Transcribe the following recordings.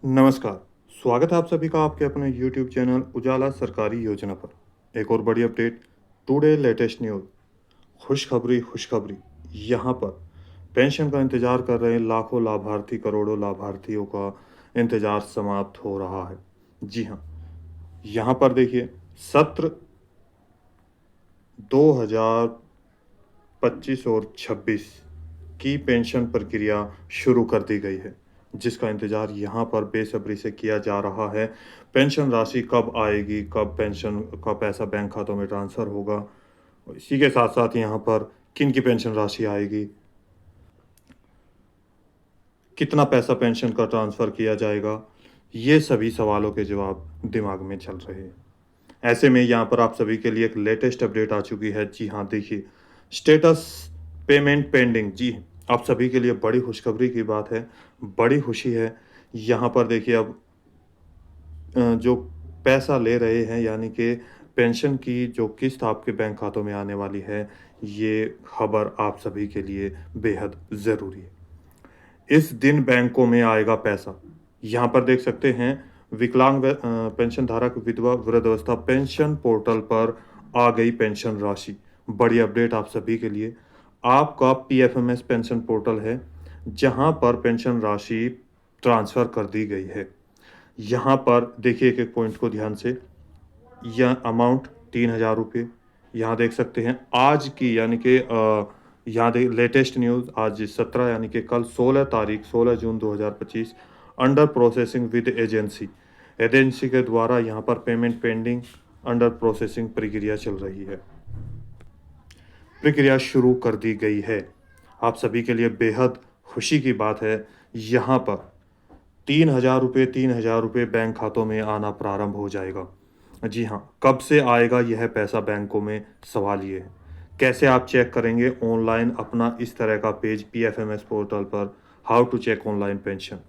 नमस्कार। स्वागत है आप सभी का आपके अपने YouTube चैनल उजाला सरकारी योजना पर। एक और बड़ी अपडेट, टुडे लेटेस्ट न्यूज़। खुशखबरी यहाँ पर पेंशन का इंतजार कर रहे लाखों लाभार्थी, करोड़ों लाभार्थियों का इंतजार समाप्त हो रहा है। जी हाँ, यहाँ पर देखिए, सत्र 2025 और 26 की पेंशन प्रक्रिया शुरू कर दी गई है, जिसका इंतज़ार यहाँ पर बेसब्री से किया जा रहा है। पेंशन राशि कब आएगी, कब पेंशन का पैसा बैंक खातों में ट्रांसफ़र होगा, इसी के साथ-साथ यहाँ पर किन की पेंशन राशि आएगी, कितना पैसा पेंशन का ट्रांसफ़र किया जाएगा, ये सभी सवालों के जवाब दिमाग में चल रहे हैं। ऐसे में यहाँ पर आप सभी के लिए एक लेटेस्ट अपडेट आ चुकी है। जी हाँ, देखिए, स्टेटस पेमेंट पेंडिंग। जी, आप सभी के लिए बड़ी खुशखबरी की बात है, बड़ी खुशी है। यहाँ पर देखिए, अब जो पैसा ले रहे हैं, यानी कि पेंशन की जो किस्त आपके बैंक खातों में आने वाली है, ये खबर आप सभी के लिए बेहद ज़रूरी है। इस दिन बैंकों में आएगा पैसा। यहाँ पर देख सकते हैं, विकलांग पेंशन धारक विधवा वृद्धावस्था पेंशन पोर्टल पर आ गई पेंशन राशि। बड़ी अपडेट आप सभी के लिए। आपका पीएफएमएस पेंशन पोर्टल है, जहाँ पर पेंशन राशि ट्रांसफ़र कर दी गई है। यहाँ पर देखिए एक-एक पॉइंट को ध्यान से। यह अमाउंट 3,000 रुपये। यहाँ देख सकते हैं आज की, यानी कि यहाँ दे लेटेस्ट न्यूज़ आज 17 यानी कि कल 16 तारीख 16 जून 2025, under processing with agency. Agency के द्वारा यहाँ पर पेमेंट पेंडिंग अंडर प्रोसेसिंग प्रक्रिया चल रही है। प्रक्रिया शुरू कर दी गई है। आप सभी के लिए बेहद खुशी की बात है। यहाँ पर 3,000 रुपये बैंक खातों में आना प्रारंभ हो जाएगा। जी हाँ, कब से आएगा यह पैसा बैंकों में, सवाल ये है। कैसे आप चेक करेंगे ऑनलाइन अपना इस तरह का पेज पीएफएमएस पोर्टल पर, how to check online pension.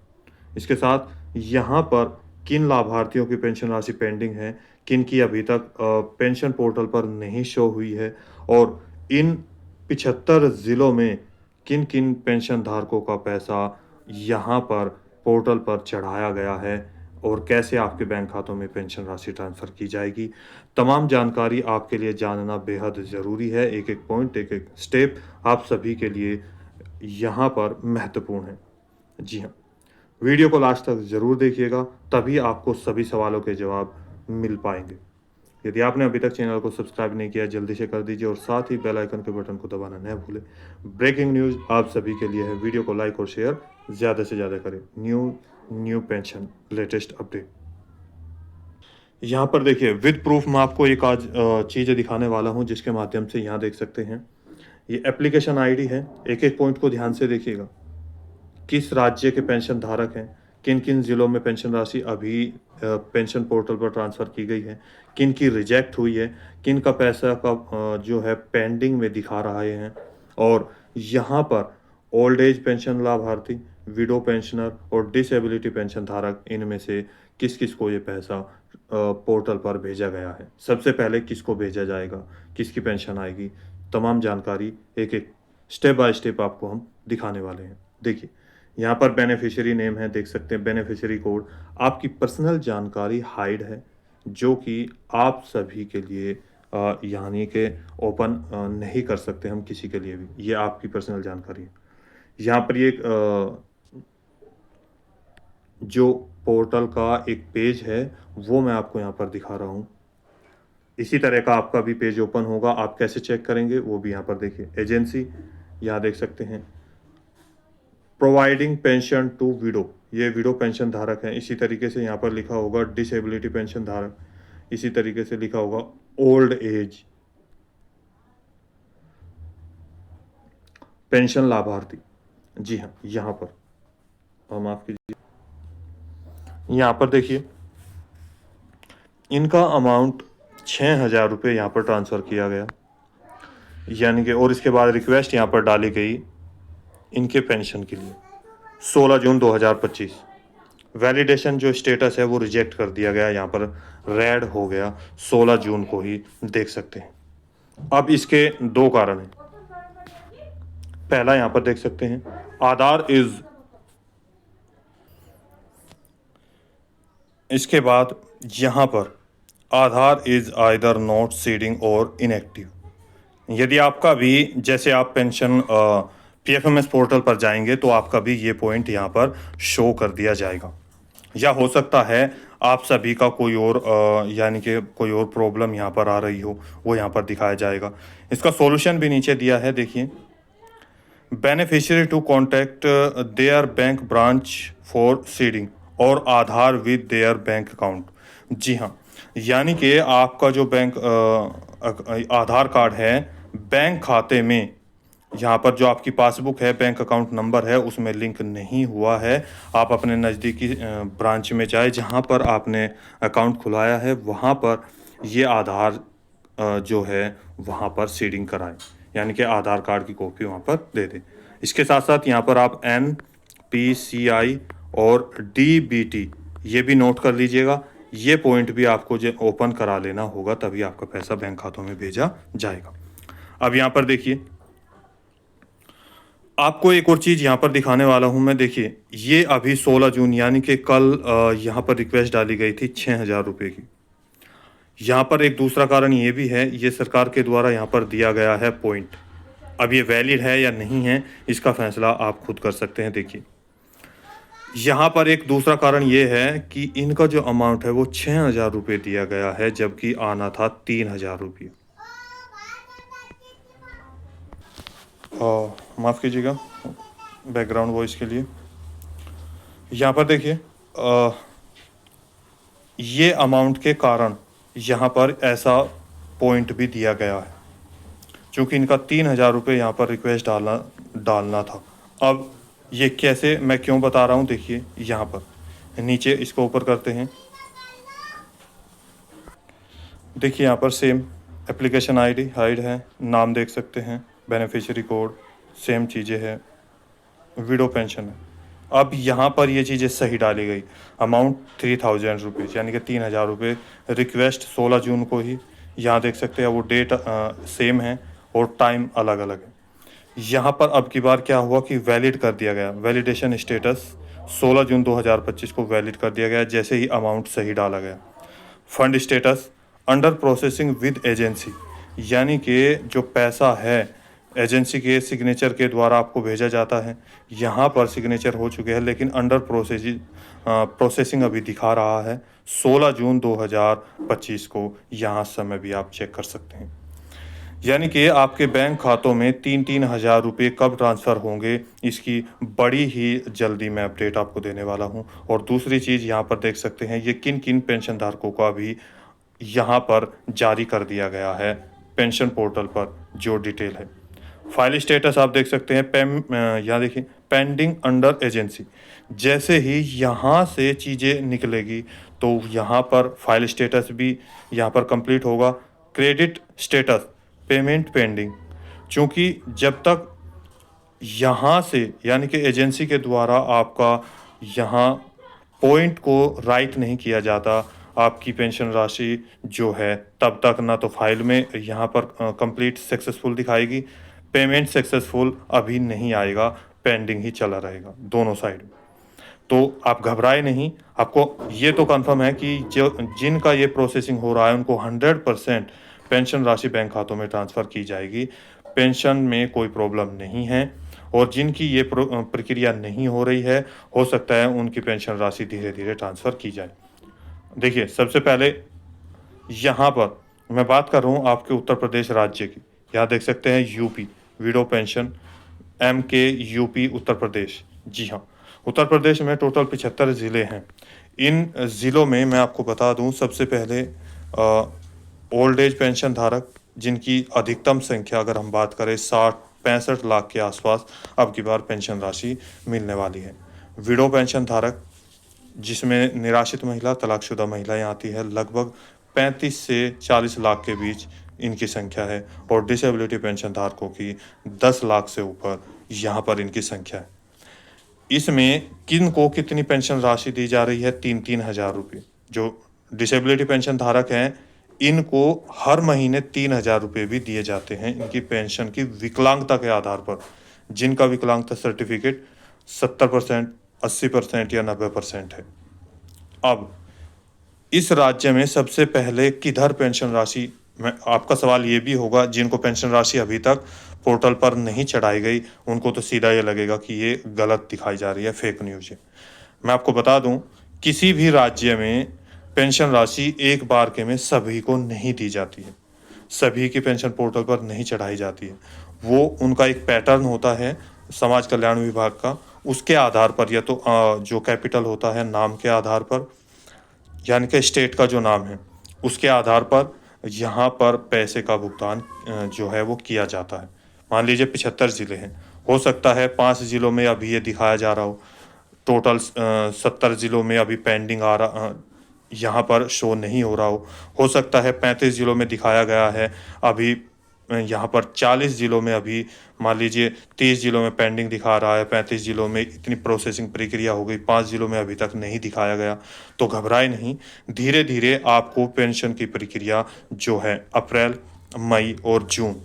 इसके साथ यहाँ पर किन लाभार्थियों की पेंशन राशि पेंडिंग है, किन की अभी तक पेंशन पोर्टल पर नहीं शो हुई है, और इन 75 ज़िलों में किन-किन पेंशन धारकों का पैसा यहाँ पर पोर्टल पर चढ़ाया गया है, और कैसे आपके बैंक खातों में पेंशन राशि ट्रांसफ़र की जाएगी। तमाम जानकारी आपके लिए जानना बेहद ज़रूरी है। एक-एक पॉइंट, एक-एक स्टेप आप सभी के लिए यहाँ पर महत्वपूर्ण है। जी हाँ, वीडियो को लास्ट तक ज़रूर देखिएगा, तभी आपको सभी सवालों के जवाब मिल पाएँगे। यदि आपने अभी तक चैनल को सब्सक्राइब नहीं किया, जल्दी से कर दीजिए और साथ ही बेल आइकन के बटन को दबाना न भूलें। ब्रेकिंग न्यूज़ आप सभी के लिए है। वीडियो को लाइक और शेयर ज़्यादा से ज़्यादा करें। New pension latest update. यहाँ पर देखिए, विद प्रूफ मैं आपको एक आज चीज़ें दिखाने वाला हूँ, जिसके माध्यम से यहाँ देख सकते हैं। ये एप्लीकेशन आईडी है। एक-एक पॉइंट को ध्यान से देखिएगा। किस राज्य के पेंशन धारक हैं, किन-किन ज़िलों में पेंशन राशि अभी पेंशन पोर्टल पर ट्रांसफ़र की गई है, किन की रिजेक्ट हुई है, किन का पैसा का जो है पेंडिंग में दिखा रहे हैं, और यहाँ पर ओल्ड एज पेंशन लाभार्थी, विडो पेंशनर और डिसेबिलिटी पेंशन धारक, इनमें से किस-किस को ये पैसा पोर्टल पर भेजा गया है। सबसे पहले किसको भेजा जाएगा, किसकी पेंशन आएगी, तमाम जानकारी एक-एक स्टेप बाय स्टेप आपको हम दिखाने वाले हैं। देखिए, यहाँ पर बेनिफिशियरी नेम है, देख सकते हैं बेनिफिशियरी कोड। आपकी पर्सनल जानकारी हाइड है, जो कि आप सभी के लिए यानी कि ओपन नहीं कर सकते हम किसी के लिए भी। ये आपकी पर्सनल जानकारी है। यहाँ पर ये एक जो पोर्टल का एक पेज है, वो मैं आपको यहाँ पर दिखा रहा हूँ। इसी तरह का आपका भी पेज ओपन होगा। आप कैसे चेक करेंगे वो भी यहाँ पर देखिए। एजेंसी, यहाँ देख सकते हैं प्रोवाइडिंग पेंशन टू विडो, ये विडो पेंशन धारक हैं। इसी तरीके से यहाँ पर लिखा होगा डिसेबिलिटी पेंशन धारक, इसी तरीके से लिखा होगा ओल्ड एज पेंशन लाभार्थी। जी हाँ, यहाँ पर माफ़ कीजिए, यहाँ पर देखिए इनका अमाउंट 6,000 रुपये यहाँ पर ट्रांसफ़र किया गया, यानी कि, और इसके बाद रिक्वेस्ट यहाँ पर डाली गई इनके पेंशन के लिए 16 जून 2025। वैलिडेशन जो स्टेटस है वो रिजेक्ट कर दिया गया, यहाँ पर रेड हो गया 16 जून को ही, देख सकते हैं। अब इसके दो कारण हैं। पहला यहाँ पर देख सकते हैं, आधार इज इसके बाद यहाँ पर आधार इज आइदर नॉट सीडिंग और इनएक्टिव। यदि आपका भी जैसे आप पेंशन पीएफएमएस पोर्टल पर जाएंगे तो आपका भी ये पॉइंट यहाँ पर शो कर दिया जाएगा, या हो सकता है आप सभी का कोई और यानी कि कोई और प्रॉब्लम यहाँ पर आ रही हो, वो यहाँ पर दिखाया जाएगा। इसका सॉल्यूशन भी नीचे दिया है, देखिए, beneficiary to contact their bank branch for seeding और Aadhaar with their bank account. जी हाँ, यानी कि आपका जो बैंक आधार कार्ड है बैंक खाते में, यहाँ पर जो आपकी पासबुक है, बैंक अकाउंट नंबर है, उसमें लिंक नहीं हुआ है, आप अपने नज़दीकी ब्रांच में जाए जहाँ पर आपने अकाउंट खुलाया है, वहाँ पर ये आधार जो है वहाँ पर सीडिंग कराएं, यानी कि आधार कार्ड की कॉपी वहाँ पर दे दें। इसके साथ साथ यहाँ पर आप NPCI और DBT ये भी नोट कर लीजिएगा। ये पॉइंट भी आपको जो ओपन करा लेना होगा, तभी आपका पैसा बैंक खातों में भेजा जाएगा। अब यहाँ पर देखिए, आपको एक और चीज़ यहाँ पर दिखाने वाला हूँ मैं। देखिए, ये अभी 16 जून यानी कि कल यहाँ पर रिक्वेस्ट डाली गई थी 6,000 रुपये की। यहाँ पर एक दूसरा कारण ये भी है, ये सरकार के द्वारा यहाँ पर दिया गया है पॉइंट। अब ये वैलिड है या नहीं है, इसका फैसला आप खुद कर सकते हैं। देखिए, यहाँ पर एक दूसरा कारण ये है कि इनका जो अमाउंट है वो 6,000 रुपये दिया गया है, जबकि आना था 3,000 रुपये। माफ़ कीजिएगा बैकग्राउंड वॉइस के लिए। यहाँ पर देखिए, ये अमाउंट के कारण यहाँ पर ऐसा पॉइंट भी दिया गया है, चूँकि इनका 3,000 रुपये यहाँ पर रिक्वेस्ट डालना था। अब ये कैसे, मैं क्यों बता रहा हूँ, देखिए यहाँ पर नीचे इसको ऊपर करते हैं। देखिए यहाँ पर सेम एप्लीकेशन आईडी हाइड है, नाम देख सकते हैं, बेनिफिशियरी कोड सेम चीज़ें हैं, विडो पेंशन है। अब यहाँ पर ये चीज़ें सही डाली गई, अमाउंट 3,000 रुपीज़ यानी कि 3,000 रुपये, रिक्वेस्ट 16 जून को ही, यहाँ देख सकते हैं वो डेट सेम है और टाइम अलग अलग है। यहाँ पर अब की बार क्या हुआ कि वैलिड कर दिया गया, वैलिडेशन स्टेटस 16 जून 2025 को वैलिड कर दिया गया, जैसे ही अमाउंट सही डाला गया। Fund status under processing with agency, यानी कि जो पैसा है एजेंसी के सिग्नेचर के द्वारा आपको भेजा जाता है, यहाँ पर सिग्नेचर हो चुके हैं लेकिन अंडर प्रोसेसिंग अभी दिखा रहा है 16 जून 2025 को। यहाँ समय भी आप चेक कर सकते हैं, यानी कि आपके बैंक खातों में 3,000 रुपये कब ट्रांसफ़र होंगे, इसकी बड़ी ही जल्दी मैं अपडेट आपको देने वाला हूं। और दूसरी चीज़ यहाँ पर देख सकते हैं, ये किन किन पेंशन धारकों का भी यहाँ पर जारी कर दिया गया है पेंशन पोर्टल पर, जो डिटेल है। फाइल स्टेटस आप देख सकते हैं, यहाँ देखिए, पेंडिंग अंडर एजेंसी। जैसे ही यहाँ से चीज़ें निकलेगी तो यहाँ पर फाइल स्टेटस भी यहाँ पर कंप्लीट होगा। क्रेडिट स्टेटस पेमेंट पेंडिंग, चूँकि जब तक यहाँ से यानी कि एजेंसी के द्वारा आपका यहाँ पॉइंट को राइट नहीं किया जाता आपकी पेंशन राशि जो है, तब तक ना तो फाइल में यहाँ पर कंप्लीट सक्सेसफुल दिखाएगी, पेमेंट सक्सेसफुल अभी नहीं आएगा, पेंडिंग ही चला रहेगा दोनों साइड। तो आप घबराए नहीं, आपको ये तो कंफर्म है कि जो जिनका ये प्रोसेसिंग हो रहा है उनको 100% पेंशन राशि बैंक खातों में ट्रांसफ़र की जाएगी, पेंशन में कोई प्रॉब्लम नहीं है। और जिनकी ये प्रक्रिया नहीं हो रही है, हो सकता है उनकी पेंशन राशि धीरे धीरे ट्रांसफ़र की जाए। देखिए, सबसे पहले यहाँ पर मैं बात कर रहा हूँ आपके उत्तर प्रदेश राज्य की। यहाँ देख सकते हैं UP window pension MK UP Uttar Pradesh. जी हाँ, उत्तर प्रदेश में टोटल 75 ज़िले हैं। इन ज़िलों में मैं आपको बता दूं, सबसे पहले ओल्ड एज पेंशन धारक जिनकी अधिकतम संख्या अगर हम बात करें 65 लाख के आसपास अब की बार पेंशन राशि मिलने वाली है। विडो पेंशन धारक जिसमें निराश्रित महिला, तलाकशुदा महिलाएं आती है, लगभग 35 से 40 लाख के बीच इनकी संख्या है। और डिसेबिलिटी पेंशन धारकों की 10 लाख से ऊपर यहाँ पर इनकी संख्या है। इसमें किन को कितनी पेंशन राशि दी जा रही है, 3,000 रुपये। जो डिसेबिलिटी पेंशन धारक हैं इनको हर महीने 3,000 रुपये भी दिए जाते हैं इनकी पेंशन की विकलांगता के आधार पर। जिनका विकलांगता सर्टिफिकेट 70%, 80% या 90% है। अब इस राज्य में सबसे पहले किधर पेंशन राशि, मैं आपका सवाल ये भी होगा जिनको पेंशन राशि अभी तक पोर्टल पर नहीं चढ़ाई गई उनको तो सीधा ये लगेगा कि ये गलत दिखाई जा रही है, फेक न्यूज़ है। मैं आपको बता दूं, किसी भी राज्य में पेंशन राशि एक बार के में सभी को नहीं दी जाती है, सभी की पेंशन पोर्टल पर नहीं चढ़ाई जाती है। वो उनका एक पैटर्न होता है समाज कल्याण विभाग का, उसके आधार पर या तो जो कैपिटल होता है नाम के आधार पर, यानी कि स्टेट का जो नाम है उसके आधार पर यहाँ पर पैसे का भुगतान जो है वो किया जाता है। मान लीजिए 75 ज़िले हैं, हो सकता है 5 ज़िलों में अभी ये दिखाया जा रहा हो, टोटल 70 ज़िलों में अभी पेंडिंग आ रहा, यहाँ पर शो नहीं हो रहा हो सकता है 35 ज़िलों में दिखाया गया है अभी, यहाँ पर 40 ज़िलों में अभी, मान लीजिए 30 ज़िलों में पेंडिंग दिखा रहा है, 35 ज़िलों में इतनी प्रोसेसिंग प्रक्रिया हो गई, 5 ज़िलों में अभी तक नहीं दिखाया गया। तो घबराए नहीं, धीरे धीरे आपको पेंशन की प्रक्रिया जो है अप्रैल, मई और जून,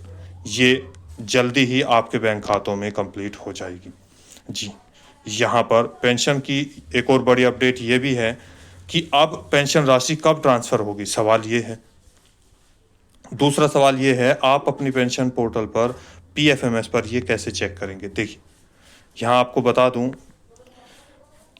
ये जल्दी ही आपके बैंक खातों में कंप्लीट हो जाएगी। जी, यहाँ पर पेंशन की एक और बड़ी अपडेट ये भी है कि अब पेंशन राशि कब ट्रांसफ़र होगी, सवाल ये है। दूसरा सवाल ये है, आप अपनी पेंशन पोर्टल पर पीएफएमएस पर ये कैसे चेक करेंगे। देखिए, यहाँ आपको बता दूं,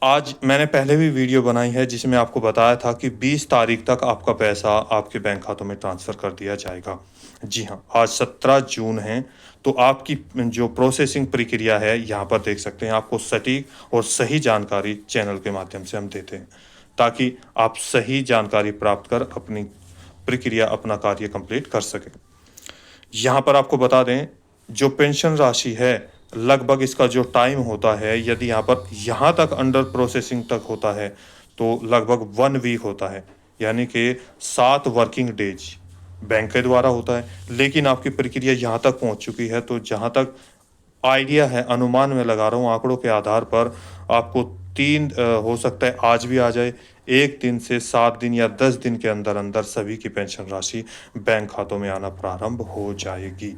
आज मैंने पहले भी वीडियो बनाई है जिसमें आपको बताया था कि 20 तारीख तक आपका पैसा आपके बैंक खातों में ट्रांसफ़र कर दिया जाएगा। जी हाँ, आज 17 जून है, तो आपकी जो प्रोसेसिंग प्रक्रिया है यहाँ पर देख सकते हैं। आपको सटीक और सही जानकारी चैनल के माध्यम से हम देते हैं ताकि आप सही जानकारी प्राप्त कर अपनी प्रक्रिया, अपना कार्य कंप्लीट कर सकें। यहाँ पर आपको बता दें, जो पेंशन राशि है लगभग इसका जो टाइम होता है, यदि यहाँ तक अंडर प्रोसेसिंग तक होता है तो लगभग 1 वीक होता है, यानी कि 7 वर्किंग डेज बैंक के द्वारा होता है। लेकिन आपकी प्रक्रिया यहाँ तक पहुँच चुकी है, तो जहाँ तक आइडिया है, अनुमान में लगा रहा हूँ आंकड़ों के आधार पर, आपको 3 हो सकता है आज भी आ जाए, 1 दिन से 7 दिन या 10 दिन के अंदर अंदर सभी की पेंशन राशि बैंक खातों में आना प्रारंभ हो जाएगी।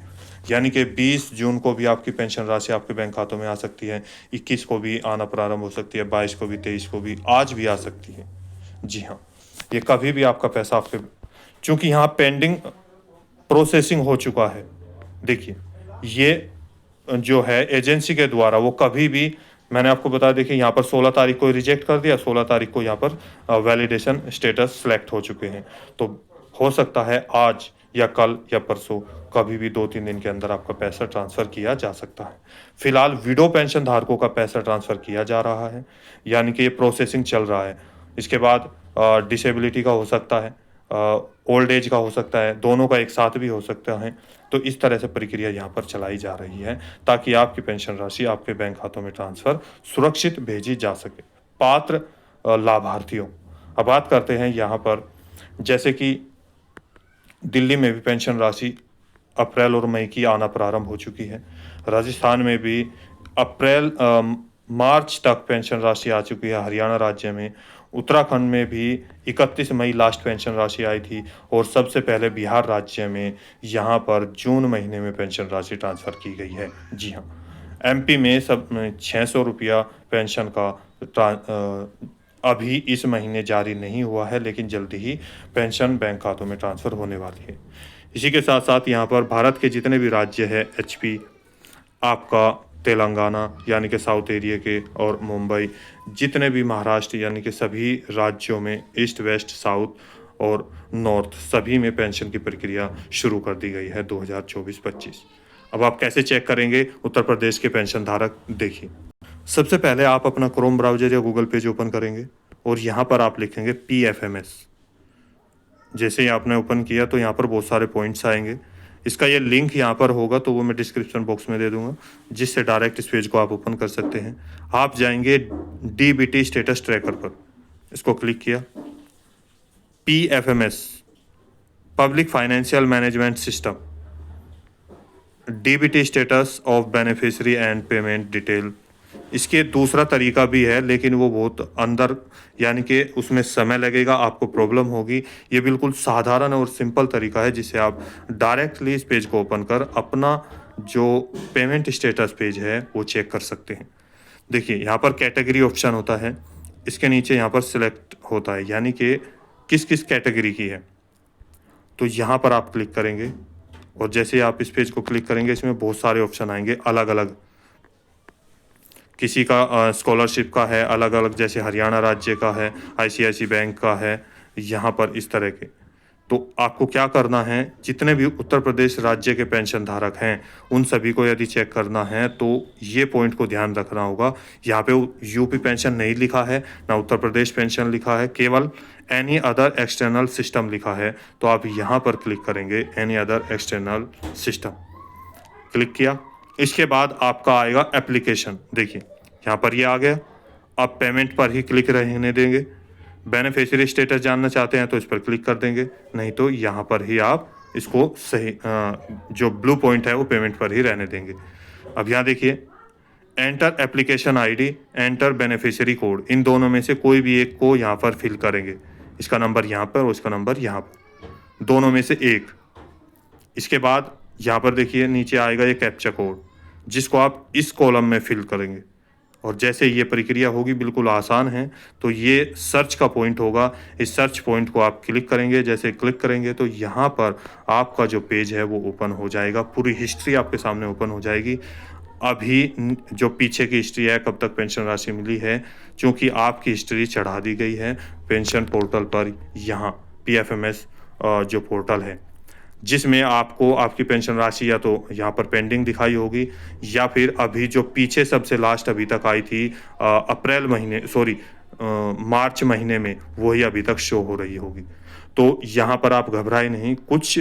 यानी कि 20 जून को भी आपकी पेंशन राशि आपके बैंक खातों में आ सकती है, 21 को भी आना प्रारंभ हो सकती है, 22 को भी, 23 को भी, आज भी आ सकती है। जी हाँ, ये कभी भी आपका पैसा आपके, चूंकि यहाँ पेंडिंग प्रोसेसिंग हो चुका है। देखिए, ये जो है एजेंसी के द्वारा वो कभी भी, मैंने आपको बता, देखिए यहाँ पर 16 तारीख को रिजेक्ट कर दिया, 16 तारीख को यहाँ पर वैलिडेशन स्टेटस सेलेक्ट हो चुके हैं। तो हो सकता है आज या कल या परसों, कभी भी 2-3 दिन के अंदर आपका पैसा ट्रांसफ़र किया जा सकता है। फिलहाल विडो पेंशन धारकों का पैसा ट्रांसफ़र किया जा रहा है, यानी कि ये प्रोसेसिंग चल रहा है। इसके बाद डिसेबिलिटी का हो सकता है, ओल्ड एज का हो सकता है, दोनों का एक साथ भी हो सकता है। तो इस तरह से प्रक्रिया यहाँ पर चलाई जा रही है ताकि आपकी पेंशन राशि आपके बैंक खातों में ट्रांसफ़र सुरक्षित भेजी जा सके। पात्र लाभार्थियों, अब बात करते हैं यहाँ पर, जैसे कि दिल्ली में भी पेंशन राशि अप्रैल और मई की आना प्रारंभ हो चुकी है। राजस्थान में भी अप्रैल मार्च तक पेंशन राशि आ चुकी है। हरियाणा राज्य में, उत्तराखंड में भी 31 मई लास्ट पेंशन राशि आई थी, और सबसे पहले बिहार राज्य में यहाँ पर जून महीने में पेंशन राशि ट्रांसफ़र की गई है। जी हाँ, एमपी में सब 600 रुपया पेंशन का अभी इस महीने जारी नहीं हुआ है, लेकिन जल्दी ही पेंशन बैंक खातों में ट्रांसफ़र होने वाली है। इसी के साथ साथ यहाँ पर भारत के जितने भी राज्य है, एचपी, आपका तेलंगाना यानी कि साउथ एरिया के, और मुंबई, जितने भी महाराष्ट्र यानी कि सभी राज्यों में, ईस्ट, वेस्ट, साउथ और नॉर्थ, सभी में पेंशन की प्रक्रिया शुरू कर दी गई है 2024-25। अब आप कैसे चेक करेंगे उत्तर प्रदेश के पेंशन धारक, देखिए, सबसे पहले आप अपना क्रोम ब्राउज़र या गूगल पेज ओपन करेंगे और यहाँ पर आप लिखेंगे पीएफएमएस। जैसे ही आपने ओपन किया तो यहाँ पर बहुत सारे पॉइंट्स आएंगे। इसका ये लिंक यहाँ पर होगा तो वो मैं डिस्क्रिप्शन बॉक्स में दे दूंगा, जिससे डायरेक्ट इस पेज को आप ओपन कर सकते हैं। आप जाएंगे डीबीटी स्टेटस ट्रैकर पर, इसको क्लिक किया, PFMS, public financial management system, DBT status of beneficiary and payment detail. इसके दूसरा तरीका भी है, लेकिन वो बहुत अंदर, यानी कि उसमें समय लगेगा, आपको प्रॉब्लम होगी। ये बिल्कुल साधारण और सिंपल तरीका है जिससे आप डायरेक्टली इस पेज को ओपन कर अपना जो पेमेंट स्टेटस पेज है वो चेक कर सकते हैं। देखिए, यहाँ पर कैटेगरी ऑप्शन होता है, इसके नीचे यहाँ पर सिलेक्ट होता है, यानी कि किस किस कैटेगरी की है। तो यहाँ पर आप क्लिक करेंगे और जैसे आप इस पेज को क्लिक करेंगे इसमें बहुत सारे ऑप्शन आएंगे अलग अलग। किसी का स्कॉलरशिप का है अलग अलग, जैसे हरियाणा राज्य का है, आईसीआईसी बैंक का है, यहाँ पर इस तरह के। तो आपको क्या करना है, जितने भी उत्तर प्रदेश राज्य के पेंशन धारक हैं उन सभी को यदि चेक करना है तो ये पॉइंट को ध्यान रखना होगा। यहाँ पे यूपी पेंशन नहीं लिखा है, ना उत्तर प्रदेश पेंशन लिखा है, केवल एनी अदर एक्सटर्नल सिस्टम लिखा है। तो आप यहाँ पर क्लिक करेंगे any other external system, click किया। इसके बाद आपका आएगा एप्लीकेशन, देखिए यहाँ पर ये आ गया। अब पेमेंट पर ही क्लिक रहने देंगे। बेनिफिशियरी स्टेटस जानना चाहते हैं तो इस पर क्लिक कर देंगे, नहीं तो यहाँ पर ही आप इसको सही जो ब्लू पॉइंट है वो पेमेंट पर ही रहने देंगे। अब यहाँ देखिए enter application ID, enter beneficiary code, इन दोनों में से कोई भी एक को यहाँ पर फिल करेंगे। इसका नंबर यहाँ पर और इसका नंबर यहाँ पर, दोनों में से एक। इसके बाद यहाँ पर देखिए नीचे आएगा ये कैप्चा कोड, जिसको आप इस कॉलम में फिल करेंगे। और जैसे ये प्रक्रिया होगी बिल्कुल आसान है। तो ये सर्च का पॉइंट होगा, इस सर्च पॉइंट को आप क्लिक करेंगे। जैसे क्लिक करेंगे तो यहाँ पर आपका जो पेज है वो ओपन हो जाएगा, पूरी हिस्ट्री आपके सामने ओपन हो जाएगी। अभी जो पीछे की हिस्ट्री है, कब तक पेंशन राशि मिली है, क्योंकि आपकी हिस्ट्री चढ़ा दी गई है पेंशन पोर्टल पर। यहाँ पीएफएमएस जो पोर्टल है, जिसमें आपको आपकी पेंशन राशि या तो यहाँ पर पेंडिंग दिखाई होगी, या फिर अभी जो पीछे सबसे लास्ट अभी तक आई थी मार्च महीने में, वही अभी तक शो हो रही होगी। तो यहाँ पर आप घबराए नहीं, कुछ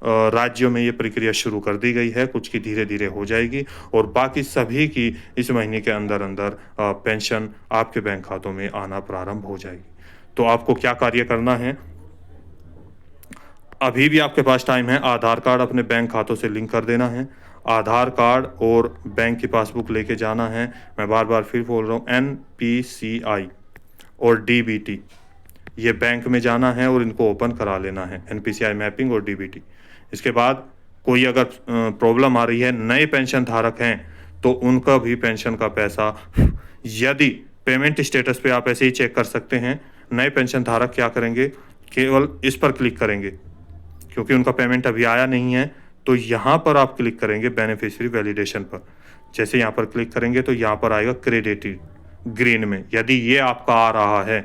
राज्यों में ये प्रक्रिया शुरू कर दी गई है, कुछ की धीरे धीरे हो जाएगी, और बाकी सभी की इस महीने के अंदर अंदर पेंशन आपके बैंक खातों में आना प्रारंभ हो जाएगी। तो आपको क्या कार्य करना है, अभी भी आपके पास टाइम है। आधार कार्ड अपने बैंक खातों से लिंक कर देना है, आधार कार्ड और बैंक की पासबुक लेके जाना है। मैं बार बार फिर बोल रहा हूँ, एनपीसीआई और डीबीटी, ये बैंक में जाना है और इनको ओपन करा लेना है, एनपीसीआई मैपिंग और डीबीटी। इसके बाद कोई अगर प्रॉब्लम आ रही है, नए पेंशन धारक हैं तो उनका भी पेंशन का पैसा, यदि पेमेंट स्टेटस पे आप ऐसे ही चेक कर सकते हैं। नए पेंशन धारक क्या करेंगे, केवल इस पर क्लिक करेंगे, क्योंकि उनका पेमेंट अभी आया नहीं है। तो यहाँ पर आप क्लिक करेंगे बेनिफिशियरी वैलिडेशन पर। जैसे यहाँ पर क्लिक करेंगे तो यहाँ पर आएगा क्रेडिटेड ग्रीन में। यदि ये आपका आ रहा है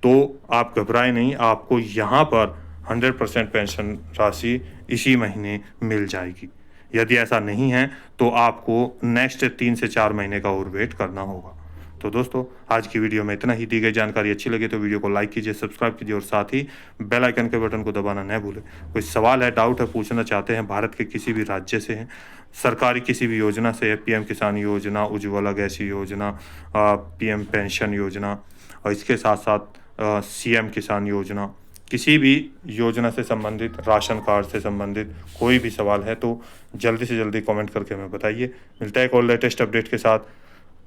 तो आप घबराए नहीं, आपको यहाँ पर 100% पेंशन राशि इसी महीने मिल जाएगी। यदि ऐसा नहीं है तो आपको नेक्स्ट 3 से 4 महीने का और वेट करना होगा। तो दोस्तों आज की वीडियो में इतना ही। दी गई जानकारी अच्छी लगे तो वीडियो को लाइक कीजिए, सब्सक्राइब कीजिए और साथ ही बेल आइकन के बटन को दबाना न भूलें। कोई सवाल है, डाउट है, पूछना चाहते हैं, भारत के किसी भी राज्य से हैं, सरकारी किसी भी योजना से है, पीएम किसान योजना, उज्ज्वला गैस योजना, पीएम पेंशन योजना, और इसके साथ साथ सीएम किसान योजना, किसी भी योजना से संबंधित, राशन कार्ड से संबंधित कोई भी सवाल है तो जल्दी से जल्दी कमेंट करके हमें बताइए। मिलता है एक और लेटेस्ट अपडेट के साथ,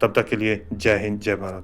तब तक के लिए जय हिंद, जय भारत।